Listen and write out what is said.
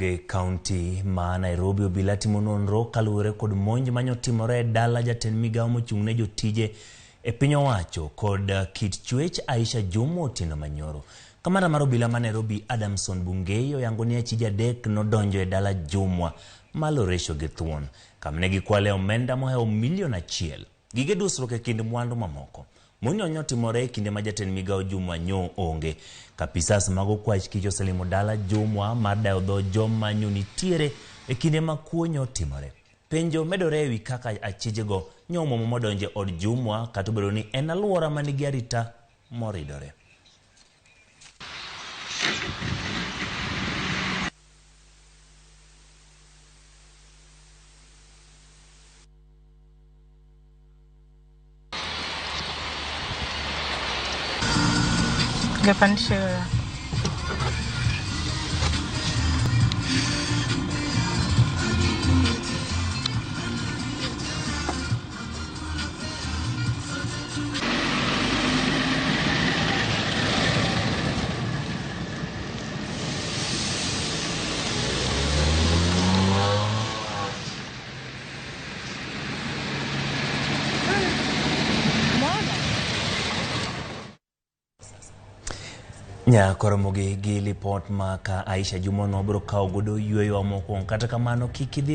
Koromoge County ma Nairobi obila timo nonro kaluwore kod monj manyotimore dala jatend migawo mochung'ne jotije e piny owacho kod kit chwech Aisha Jumwa Otieno Manyoro. Kamanda mar obila ma Nairobi Adamson Bungei oyango ni achije adek nodonjo e dala Jumwa maloresho gi thuon. Kamne gikwale omenda mohewo $1,000,000. Gige dusruok e kind mwandu mamoko. Munyonyo timore e kinde ma jatend migawo Jumwa nyo onge. Kapisas mago kwach kich oselimo dala Jumwa mar dayo dho joma nitiere e kinde ma kuonyo timore. Penjo medore ewi kaka achijego nyomo modonje od Jumwa kata obedo ni en aluora manigi arita moridore. Japanische Koromoge gi lipot ma ka Aisha Jumwa nobro kawo godo yueyo moko kata kamano kik idhi